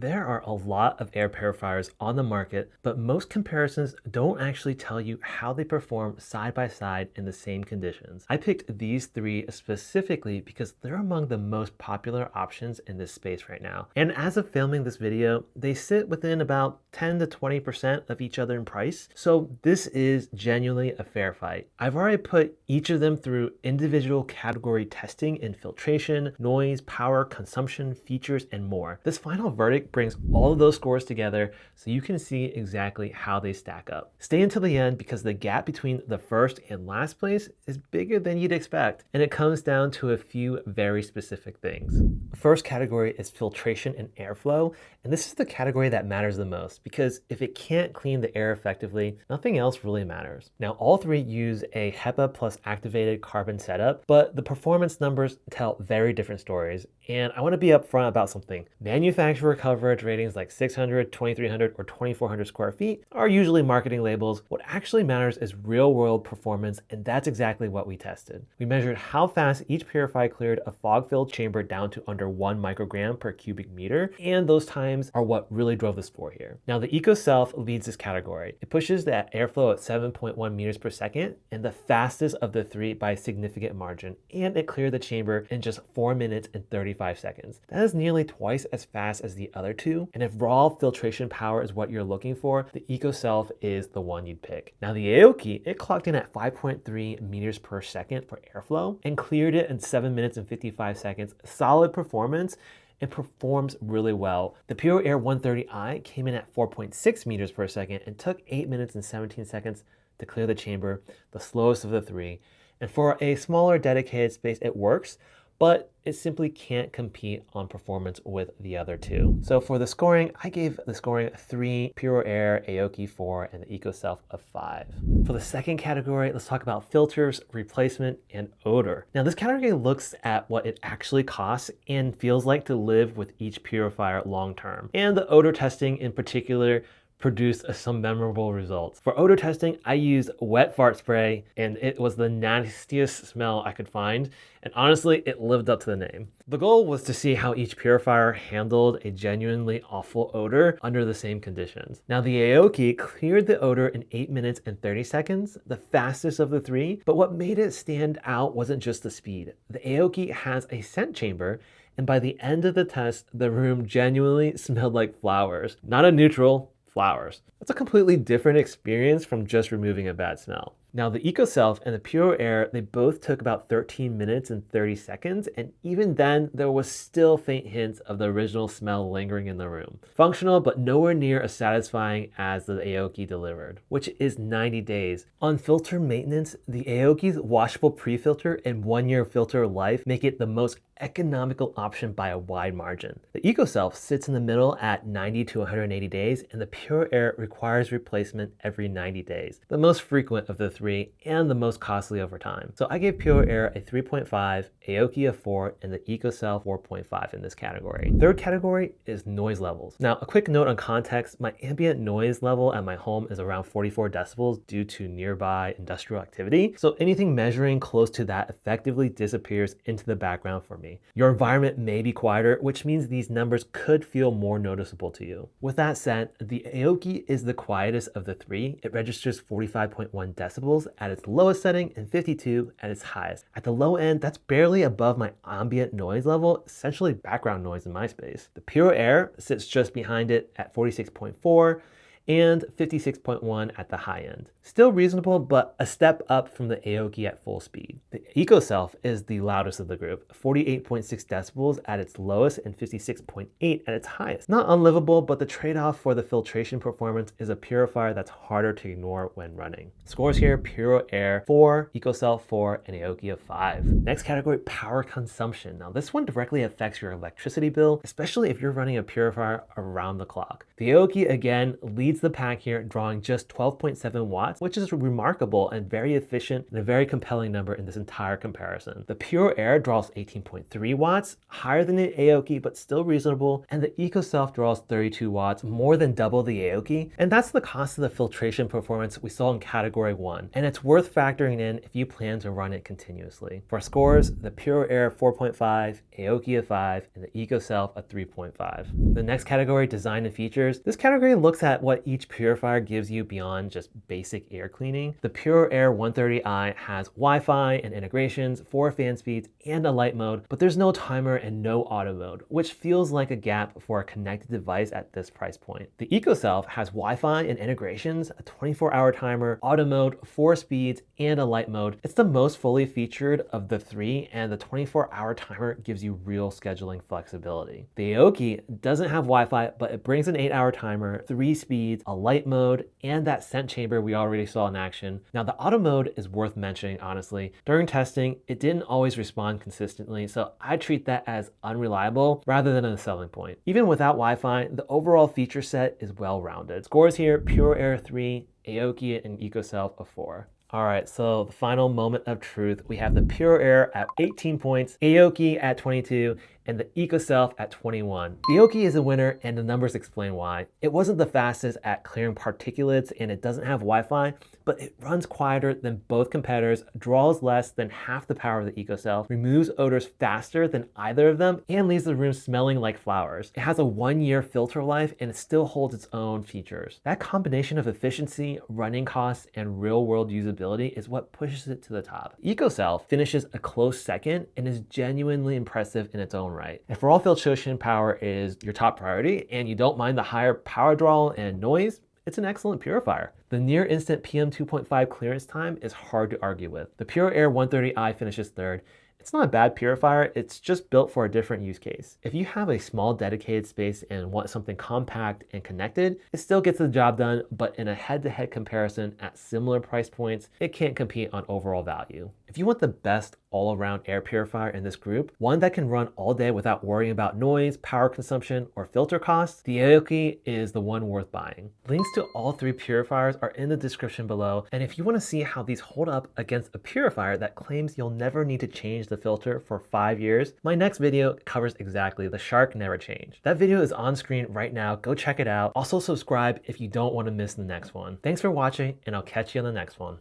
There are a lot of air purifiers on the market, but most comparisons don't actually tell you how they perform side by side in the same conditions. I picked these three specifically because they're among the most popular options in this space right now. And as of filming this video, they sit within about 10 to 20% of each other in price. So this is genuinely a fair fight. I've already put each of them through individual category testing in filtration, noise, power, consumption, features, and more. This final verdict brings all of those scores together so you can see exactly how they stack up. Stay until the end because the gap between the first and last place is bigger than you'd expect, and it comes down to a few very specific things. The first category is filtration and airflow, and this is the category that matters the most because if it can't clean the air effectively, nothing else really matters. Now, all three use a HEPA plus activated carbon setup, but the performance numbers tell very different stories. And I want to be upfront about something. Manufacturer coverage ratings like 600, 2300, or 2400 square feet are usually marketing labels. What actually matters is real world performance, and that's exactly what we tested. We measured how fast each purifier cleared a fog-filled chamber down to under 1 microgram per cubic meter, and those times are what really drove the score here. Now, the EcoSelf leads this category. It pushes that airflow at 7.1 meters per second, and the fastest of the three by a significant margin, and it cleared the chamber in just 4 minutes and 35 seconds. That is nearly twice as fast as the other two, and if raw filtration power is what you're looking for, the EcoSelf is the one you'd pick. Now, the AEOCKY, it clocked in at 5.3 meters per second for airflow and cleared it in 7 minutes and 55 seconds. Solid performance. It performs really well. The PuroAir 130i came in at 4.6 meters per second and took 8 minutes and 17 seconds to clear the chamber, the slowest of the three. And for a smaller dedicated space, it works, but it simply can't compete on performance with the other two. So for the scoring, I gave the scoring 3 PuroAir, AEOCKY 4, and the EcoSelf a 5. For the second category, let's talk about filters, replacement, and odor. Now this category looks at what it actually costs and feels like to live with each purifier long term. And the odor testing in particular produced some memorable results. For odor testing, I used wet fart spray, and it was the nastiest smell I could find. And honestly, it lived up to the name. The goal was to see how each purifier handled a genuinely awful odor under the same conditions. Now, the AEOCKY cleared the odor in 8 minutes and 30 seconds, the fastest of the three, but what made it stand out wasn't just the speed. The AEOCKY has a scent chamber, and by the end of the test, the room genuinely smelled like flowers. Not a neutral, flowers. That's a completely different experience from just removing a bad smell. Now, the EcoSelf and the PuroAir, they both took about 13 minutes and 30 seconds, and even then, there was still faint hints of the original smell lingering in the room. Functional, but nowhere near as satisfying as the AEOCKY delivered, which is 90 days. On filter maintenance, the AEOCKY's washable pre-filter and 1-year filter life make it the most economical option by a wide margin. The EcoSelf sits in the middle at 90 to 180 days, and the PuroAir requires replacement every 90 days, the most frequent of the three and the most costly over time. So I gave PuroAir a 3.5, AEOCKY a 4, and the EcoSelf 4.5 in this category. Third category is noise levels. Now, a quick note on context, my ambient noise level at my home is around 44 decibels due to nearby industrial activity. So anything measuring close to that effectively disappears into the background for me. Your environment may be quieter, which means these numbers could feel more noticeable to you. With that said, the AEOCKY is the quietest of the three. It registers 45.1 decibels at its lowest setting and 52 at its highest. At the low end, that's barely above my ambient noise level, essentially background noise in my space. The PuroAir sits just behind it at 46.4 and 56.1 at the high end. Still reasonable, but a step up from the AEOCKY at full speed. The EcoSelf is the loudest of the group, 48.6 decibels at its lowest and 56.8 at its highest. Not unlivable, but the trade-off for the filtration performance is a purifier that's harder to ignore when running. Scores here, PuroAir 4, EcoSelf 4, and AEOCKY a 5. Next category, power consumption. Now this one directly affects your electricity bill, especially if you're running a purifier around the clock. The AEOCKY again leads leads the pack here, drawing just 12.7 watts, which is remarkable and very efficient and a very compelling number in this entire comparison. The PuroAir draws 18.3 watts, higher than the AEOCKY, but still reasonable, and the EcoSelf draws 32 watts, more than double the AEOCKY, and that's the cost of the filtration performance we saw in category 1, and it's worth factoring in if you plan to run it continuously. For scores, the PuroAir 4.5, AEOCKY a 5, and the EcoSelf a 3.5. The next category, design and features. This category looks at what each purifier gives you beyond just basic air cleaning. The PuroAir 130i has Wi-Fi and integrations, 4 fan speeds, and a light mode, but there's no timer and no auto mode, which feels like a gap for a connected device at this price point. The EcoSelf has Wi-Fi and integrations, a 24-hour timer, auto mode, 4 speeds, and a light mode. It's the most fully featured of the 3, and the 24-hour timer gives you real scheduling flexibility. The AEOCKY doesn't have Wi-Fi, but it brings an 8-hour timer, 3 speeds, a light mode, and that scent chamber we already saw in action. Now the auto mode is worth mentioning, honestly. During testing, it didn't always respond consistently, so I treat that as unreliable rather than a selling point. Even without Wi-Fi, the overall feature set is well-rounded. Scores here, PuroAir 3, AEOCKY and EcoSelf a 4. All right, so the final moment of truth. We have the PuroAir at 18 points, AEOCKY at 22, and the EcoSelf at 21. The AEOCKY is a winner, and the numbers explain why. It wasn't the fastest at clearing particulates, and it doesn't have Wi-Fi, but it runs quieter than both competitors, draws less than half the power of the EcoSelf, removes odors faster than either of them, and leaves the room smelling like flowers. It has a 1-year filter life, and it still holds its own features. That combination of efficiency, running costs, and real-world usability is what pushes it to the top. EcoSelf finishes a close second and is genuinely impressive in its own right. If raw filtration power is your top priority and you don't mind the higher power draw and noise, it's an excellent purifier. The near instant PM2.5 clearance time is hard to argue with. The PuroAir 130i finishes third. It's not a bad purifier, it's just built for a different use case. If you have a small dedicated space and want something compact and connected, it still gets the job done, but in a head-to-head comparison at similar price points, it can't compete on overall value. If you want the best all-around air purifier in this group, one that can run all day without worrying about noise, power consumption, or filter costs, the AEOCKY is the one worth buying. Links to all 3 purifiers are in the description below, and if you want to see how these hold up against a purifier that claims you'll never need to change the filter for 5 years, my next video covers exactly the Shark Never Change. That video is on screen right now, go check it out. Also subscribe if you don't want to miss the next one. Thanks for watching, and I'll catch you on the next one.